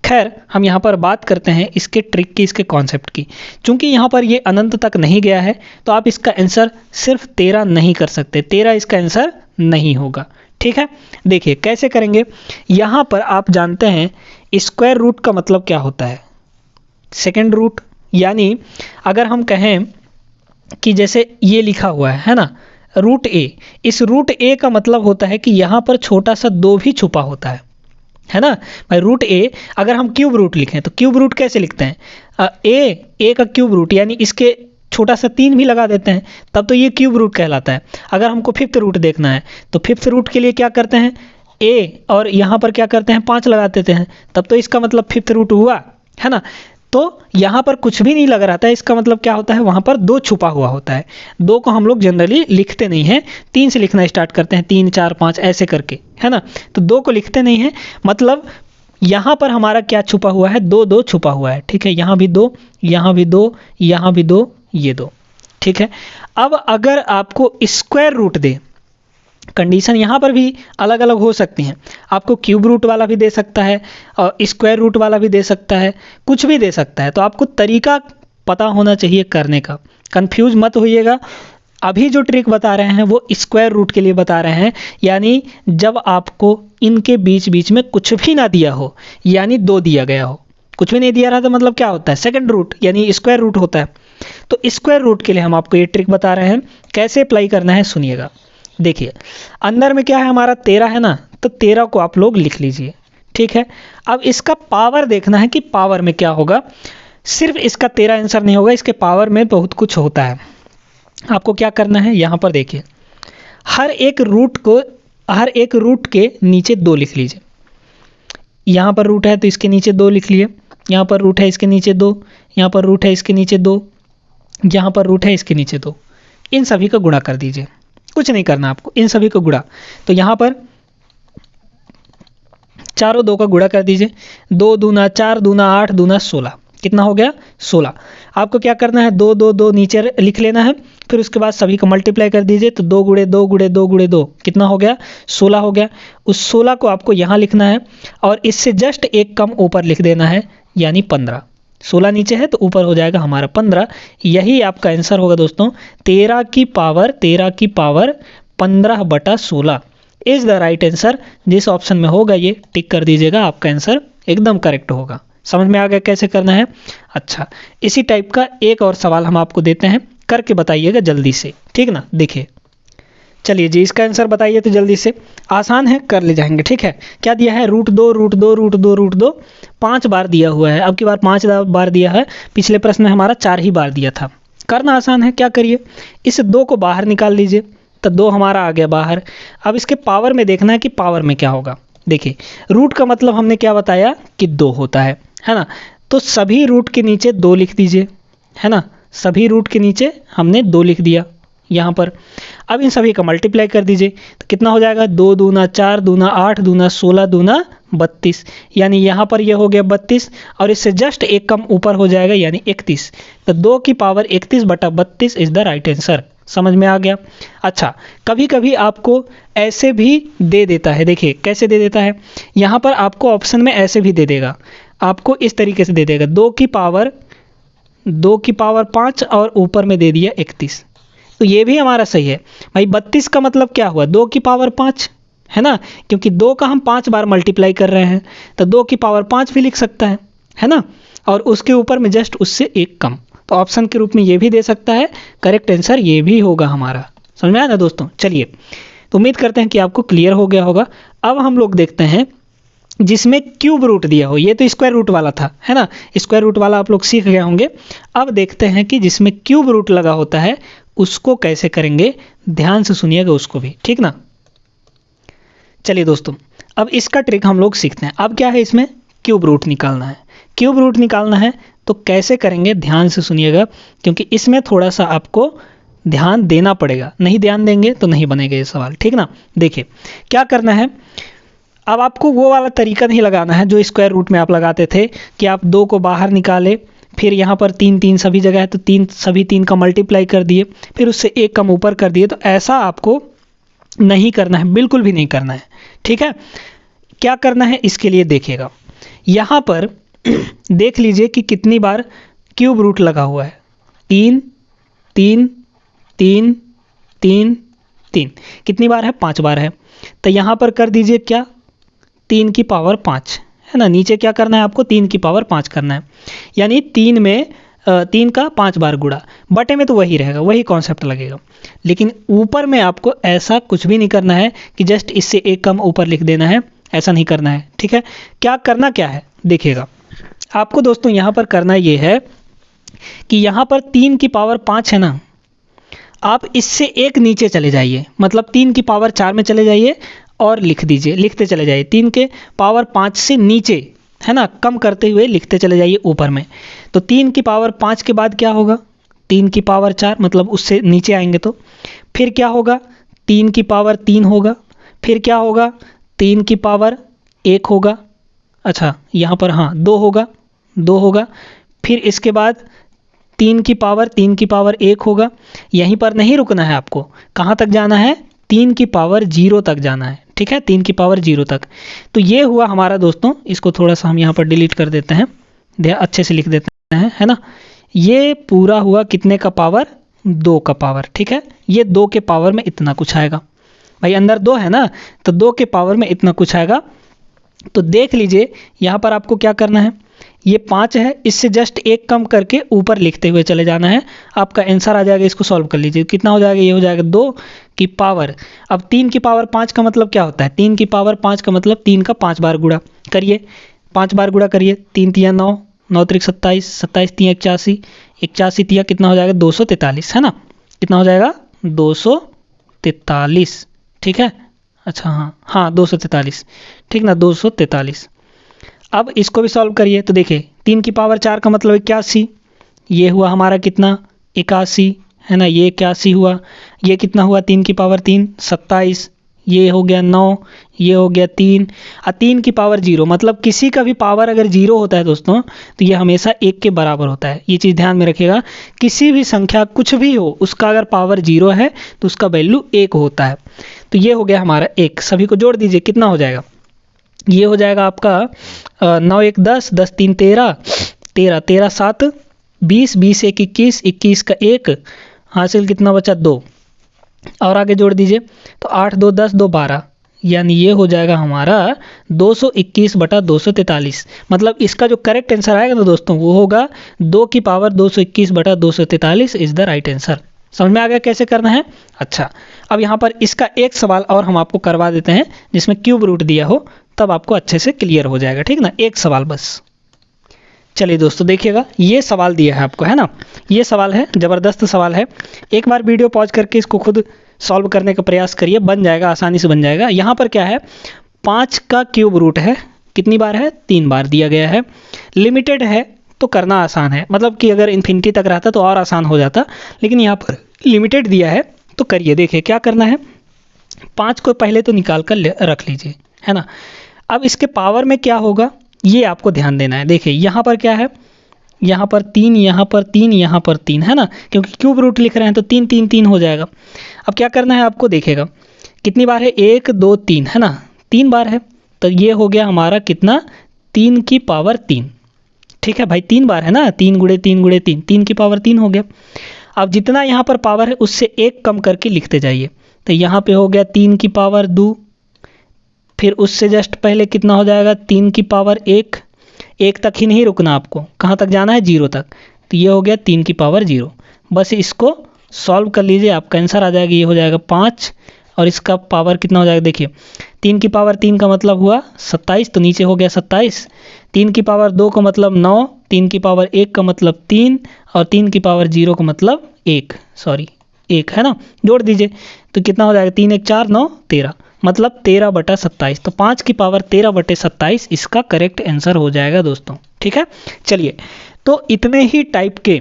खैर, हम यहाँ पर बात करते हैं इसके ट्रिक की, इसके कॉन्सेप्ट की। चूंकि यहाँ पर ये अनंत तक नहीं गया है, तो आप इसका आंसर सिर्फ 13 नहीं कर सकते, 13 इसका आंसर नहीं होगा, ठीक है। देखिए कैसे करेंगे। यहाँ पर आप जानते हैं स्क्वायर रूट का मतलब क्या होता है, सेकेंड रूट। यानी अगर हम कहें कि जैसे ये लिखा हुआ है ना, रूट ए, इस रूट ए का मतलब होता है कि यहाँ पर छोटा सा 2 भी छुपा होता है ना भाई। रूट ए अगर हम क्यूब रूट लिखें तो क्यूब रूट कैसे लिखते हैं, ए का क्यूब रूट, यानी इसके छोटा सा 3 भी लगा देते हैं, तब तो ये क्यूब रूट कहलाता है। अगर हमको फिफ्थ रूट देखना है तो फिफ्थ रूट के लिए क्या करते हैं, ए और यहाँ पर क्या करते हैं 5 लगा देते हैं, तब तो इसका मतलब फिफ्थ रूट हुआ, है ना। तो यहाँ पर कुछ भी नहीं लगा रहता है, इसका मतलब क्या होता है, वहाँ पर 2 छुपा हुआ होता है। 2 को हम लोग जनरली लिखते नहीं हैं, 3 से लिखना स्टार्ट करते हैं, 3 4 5 ऐसे करके, है ना। तो 2 को लिखते नहीं हैं, मतलब यहाँ पर हमारा क्या छुपा हुआ है, 2 2 छुपा हुआ है, ठीक है। यहाँ भी 2, यहाँ भी 2, यहाँ भी 2, ये 2, ठीक है। अब अगर आपको स्क्वायर रूट दे, कंडीशन यहाँ पर भी अलग अलग हो सकती हैं। आपको क्यूब रूट वाला भी दे सकता है और स्क्वायर रूट वाला भी दे सकता है, कुछ भी दे सकता है। तो आपको तरीका पता होना चाहिए करने का, कंफ्यूज मत होइएगा। अभी जो ट्रिक बता रहे हैं वो स्क्वायर रूट के लिए बता रहे हैं, यानी जब आपको इनके बीच बीच में कुछ भी ना दिया हो, यानी 2 दिया गया हो, कुछ भी नहीं दिया रहा तो मतलब क्या होता है, सेकंड रूट यानी स्क्वायर रूट होता है। तो स्क्वायर रूट के लिए हम आपको ये ट्रिक बता रहे हैं, कैसे अप्लाई करना है सुनिएगा। देखिए अंदर में क्या है हमारा 13 है ना, तो 13 को आप लोग लिख लीजिए, ठीक है। अब इसका पावर देखना है कि पावर में क्या होगा, सिर्फ इसका 13 आंसर नहीं होगा, इसके पावर में बहुत कुछ होता है। आपको क्या करना है, यहाँ पर देखिए हर एक रूट के नीचे 2 लिख लीजिए। यहाँ पर रूट है तो इसके नीचे 2 लिख लिए, यहाँ पर रूट है इसके नीचे 2, यहाँ पर रूट है इसके नीचे 2, यहाँ पर रूट है इसके नीचे 2। इन सभी का गुणा कर दीजिए, कुछ नहीं करना आपको, इन सभी को गुणा। तो यहाँ पर चारों 2 का गुणा कर दीजिए, 2 दूना 4 दूना 8 दूना 16, कितना हो गया 16। आपको क्या करना है, 2 2 2 नीचे लिख लेना है, फिर उसके बाद सभी को मल्टीप्लाई कर दीजिए। तो 2 गुणे 2 गुणे 2 गुणे 2 कितना हो गया 16 हो गया। उस 16 को आपको यहाँ लिखना है और इससे जस्ट एक कम ऊपर लिख देना है, यानी 15। 16 नीचे है तो ऊपर हो जाएगा हमारा 15। यही आपका आंसर होगा दोस्तों, 13 की power 15/16 is the right answer. जिस ऑप्शन में होगा ये टिक कर दीजिएगा, आपका आंसर एकदम करेक्ट होगा। समझ में आ गया कैसे करना है। अच्छा, इसी टाइप का एक और सवाल हम आपको देते हैं, करके बताइएगा जल्दी से, ठीक ना। देखिए चलिए जी, इसका आंसर बताइए तो जल्दी से, आसान है कर ले जाएंगे, ठीक है। क्या दिया है, √2 5 बार दिया हुआ है। अब की बार 5 बार दिया है, पिछले प्रश्न में हमारा 4 ही बार दिया था। करना आसान है, क्या करिए, इस 2 को बाहर निकाल लीजिए, तो 2 हमारा आ गया बाहर। अब इसके पावर में देखना है कि पावर में क्या होगा। देखिए रूट का मतलब हमने क्या बताया कि 2 होता है ना। तो सभी रूट के नीचे 2 लिख दीजिए, है ना। सभी रूट के नीचे हमने 2 लिख दिया यहाँ पर। अब इन सभी का मल्टीप्लाई कर दीजिए, तो कितना हो जाएगा, 2 दूना 4 दूना 8 दूना 16 दूना 32, यानी यहाँ पर यह हो गया 32 और इससे जस्ट एक कम ऊपर हो जाएगा यानी 31। तो 2 की power 31/32 is the right answer. समझ में आ गया। अच्छा, कभी कभी आपको ऐसे भी दे देता है, देखिए कैसे दे देता है। यहाँ पर आपको ऑप्शन में ऐसे भी दे देगा, आपको इस तरीके से दे देगा 2 की पावर 5 और ऊपर में दे दिया 31। तो ये भी हमारा सही है भाई। 32 का मतलब क्या हुआ, 2 की पावर 5 है ना, क्योंकि 2 का हम 5 बार मल्टीप्लाई कर रहे हैं तो 2 की पावर 5 भी लिख सकता है ना, और उसके ऊपर में जस्ट उससे एक कम, तो ऑप्शन के रूप में ये भी दे सकता है। करेक्ट आंसर ये भी होगा हमारा। समझ में आया ना दोस्तों। चलिए, तो उम्मीद करते हैं कि आपको क्लियर हो गया होगा। अब हम लोग देखते हैं जिसमें क्यूब रूट दिया हो, ये तो स्क्वायर रूट वाला था है ना, स्क्वायर रूट वाला आप लोग सीख गए होंगे। अब देखते हैं कि जिसमें क्यूब रूट लगा होता है उसको कैसे करेंगे, ध्यान से सुनिएगा उसको भी, ठीक ना। चलिए दोस्तों, अब इसका ट्रिक हम लोग सीखते हैं। अब क्या है, इसमें क्यूब रूट निकालना है। क्यूब रूट निकालना है तो कैसे करेंगे, ध्यान से सुनिएगा, क्योंकि इसमें थोड़ा सा आपको ध्यान देना पड़ेगा, नहीं ध्यान देंगे तो नहीं बनेगा ये सवाल, ठीक ना। देखिए क्या करना है, अब आपको वो वाला तरीका नहीं लगाना है जो स्क्वायर रूट में आप लगाते थे कि आप 2 को बाहर निकाले, फिर यहाँ पर 3 सभी जगह है तो 3 का मल्टीप्लाई कर दिए, फिर उससे एक कम ऊपर कर दिए। तो ऐसा आपको नहीं करना है, बिल्कुल भी नहीं करना है, ठीक है। क्या करना है इसके लिए देखिएगा, यहाँ पर देख लीजिए कि कितनी बार क्यूब रूट लगा हुआ है। 3 3 3 3 3, कितनी बार है, 5 बार है। तो यहाँ पर कर दीजिए क्या, 3 की पावर 5 है ना, नीचे क्या करना है आपको, 3 की पावर 5 करना है, यानी 3 का 5 बार गुणा, बटे में तो वही रहेगा, वही कॉन्सेप्ट लगेगा। लेकिन ऊपर में आपको ऐसा कुछ भी नहीं करना है कि जस्ट इससे एक कम ऊपर लिख देना है, ऐसा नहीं करना है, ठीक है। क्या करना क्या है देखिएगा, आपको दोस्तों यहाँ पर करना ये है कि यहाँ पर 3 की पावर 5 है ना, आप इससे एक नीचे चले जाइए, मतलब 3 की पावर 4 में चले जाइए और लिख दीजिए, लिखते चले जाइए 3 के पावर 5 से नीचे है ना, कम करते हुए लिखते चले जाइए ऊपर में। तो 3 की पावर 5 के बाद क्या होगा, 3 की पावर 4, मतलब उससे नीचे आएंगे तो फिर क्या होगा, 3 की पावर 3 होगा, फिर क्या होगा, 3 की पावर 1 होगा, अच्छा यहाँ पर हाँ 2 होगा, फिर इसके बाद 3 की पावर 1 होगा। यहीं पर नहीं रुकना है आपको, कहाँ तक जाना है, 3 की पावर 0 तक जाना है, ठीक है, 3 की पावर 0 तक। तो ये हुआ हमारा दोस्तों, इसको थोड़ा सा हम यहाँ पर डिलीट कर देते हैं, अच्छे से लिख देते हैं, है ना। ये पूरा हुआ कितने का पावर, 2 का पावर, ठीक है। ये 2 के पावर में इतना कुछ आएगा भाई, अंदर 2 है ना, तो 2 के पावर में इतना कुछ आएगा। तो देख लीजिए यहाँ पर आपको क्या करना है, ये 5 है, इससे जस्ट एक कम करके ऊपर लिखते हुए चले जाना है, आपका आंसर आ जाएगा। इसको सॉल्व कर लीजिए, कितना हो जाएगा, ये हो जाएगा 2 की पावर, अब 3 की पावर 5 का मतलब क्या होता है, 3 की पावर 5 का मतलब 3 का 5 बार गुणा करिए, 5 बार गुणा करिए, 3 तिया 9, 9 त्रिक 27, 27 तिया 81, 81 तिया कितना हो जाएगा 243, है ना, कितना हो जाएगा 243, ठीक है। अच्छा हाँ 243, ठीक ना, 243। अब इसको भी सॉल्व करिए, तो देखिए 3 की पावर 4 का मतलब 81, ये हुआ हमारा कितना 81, है ना, ये 81 हुआ, ये कितना हुआ 3 की पावर 3 27, ये हो गया 9, ये हो गया 3, और 3 की पावर 0, मतलब किसी का भी पावर अगर 0 होता है दोस्तों तो ये हमेशा 1 के बराबर होता है। ये चीज़ ध्यान में रखिएगा, किसी भी संख्या कुछ भी हो उसका अगर पावर 0 है तो उसका वैल्यू 1 होता है। तो ये हो गया हमारा 1, सभी को जोड़ दीजिए, कितना हो जाएगा, ये हो जाएगा आपका 9 1 10, 10 3 13, 13 13 7 20, 20 1 21, 21 का 1 हासिल, कितना बचा 2, और आगे जोड़ दीजिए, तो 8 2 10 2 12, यानी ये हो जाएगा हमारा 221/243। मतलब इसका जो करेक्ट आंसर आएगा ना दोस्तों वो होगा 2 की power 221/243 is the right answer. समझ में आ गया कैसे करना है। अच्छा, अब यहाँ पर इसका एक सवाल और हम आपको करवा देते हैं जिसमें क्यूब रूट दिया हो, तब आपको अच्छे से क्लियर हो जाएगा, ठीक ना, एक सवाल बस। चलिए दोस्तों देखिएगा, ये सवाल दिया है आपको, है ना, ये सवाल है, ज़बरदस्त सवाल है। एक बार वीडियो पॉज करके इसको खुद सॉल्व करने का प्रयास करिए, बन जाएगा, आसानी से बन जाएगा। यहाँ पर क्या है, 5 का क्यूब रूट है, कितनी बार है, 3 बार दिया गया है, लिमिटेड है तो करना आसान है, मतलब कि अगर इन्फिनिटी तक रहता तो और आसान हो जाता, लेकिन यहाँ पर लिमिटेड दिया है तो करिए। देखिए क्या करना है, 5 को पहले तो निकाल कर रख लीजिए, है ना। अब इसके पावर में क्या होगा ये आपको ध्यान देना है। देखिए यहाँ पर क्या है, यहाँ पर 3, यहाँ पर 3, यहाँ पर 3 है ना, क्योंकि क्यूब रूट लिख रहे हैं तो 3 3 3 हो जाएगा। अब क्या करना है आपको, देखिएगा कितनी बार है, 1 2 3 है ना, 3 बार है, तो ये हो गया हमारा कितना, 3 की पावर 3। ठीक है भाई, 3 बार है ना, 3 गुणे 3 गुणे 3, 3 की पावर 3 हो गया। अब जितना यहाँ पर पावर है उससे 1 कम करके लिखते जाइए, तो यहाँ पे हो गया 3 की पावर 2, फिर उससे जस्ट पहले कितना हो जाएगा, 3 की पावर 1, 1 तक ही नहीं रुकना आपको, कहाँ तक जाना है, 0 तक, तो ये हो गया 3 की पावर 0। बस इसको सॉल्व कर लीजिए, आपका आंसर आ जाएगा, ये हो जाएगा 5, और इसका पावर कितना हो जाएगा, देखिए 3 की पावर 3 का मतलब हुआ 27, तो नीचे हो गया 27, 3 की पावर 2 का मतलब 9, 3 की पावर 1 का मतलब 3, और 3 की पावर 0 का मतलब 1 है ना, जोड़ दीजिए तो कितना हो जाएगा, 3 1 4 9 13, मतलब 13/27, तो 5 की पावर 13/27 इसका करेक्ट आंसर हो जाएगा दोस्तों। ठीक है, चलिए, तो इतने ही टाइप के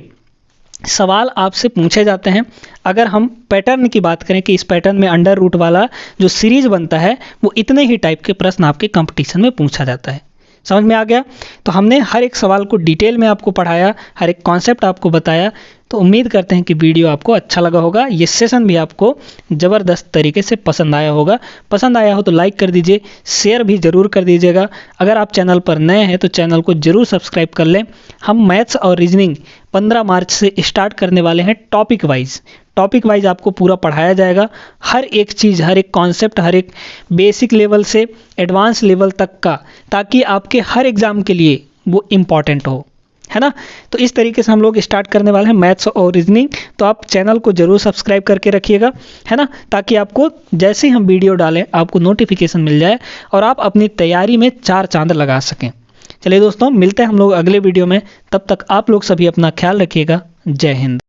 सवाल आपसे पूछे जाते हैं। अगर हम पैटर्न की बात करें कि इस पैटर्न में अंडर रूट वाला जो सीरीज बनता है वो इतने ही टाइप के प्रश्न आपके कंपटीशन में पूछा जाता है। समझ में आ गया? तो हमने हर एक सवाल को डिटेल में आपको पढ़ाया, हर एक कॉन्सेप्ट आपको बताया, तो उम्मीद करते हैं कि वीडियो आपको अच्छा लगा होगा, ये सेशन भी आपको ज़बरदस्त तरीके से पसंद आया होगा। पसंद आया हो तो लाइक कर दीजिए, शेयर भी ज़रूर कर दीजिएगा। अगर आप चैनल पर नए हैं तो चैनल को ज़रूर सब्सक्राइब कर लें। हम मैथ्स और रीजनिंग 15 मार्च से स्टार्ट करने वाले हैं, टॉपिक वाइज आपको पूरा पढ़ाया जाएगा। हर एक चीज़, हर एक कॉन्सेप्ट, हर एक बेसिक लेवल से एडवांस लेवल तक का, ताकि आपके हर एग्ज़ाम के लिए वो इम्पॉर्टेंट हो, है ना। तो इस तरीके से हम लोग स्टार्ट करने वाले हैं मैथ्स और रीजनिंग। तो आप चैनल को ज़रूर सब्सक्राइब करके रखिएगा, है ना, ताकि आपको जैसे ही हम वीडियो डालें आपको नोटिफिकेशन मिल जाए और आप अपनी तैयारी में 4 चांद लगा सकें। चलिए दोस्तों, मिलते हैं हम लोग अगले वीडियो में, तब तक आप लोग सभी अपना ख्याल रखिएगा। जय हिंद।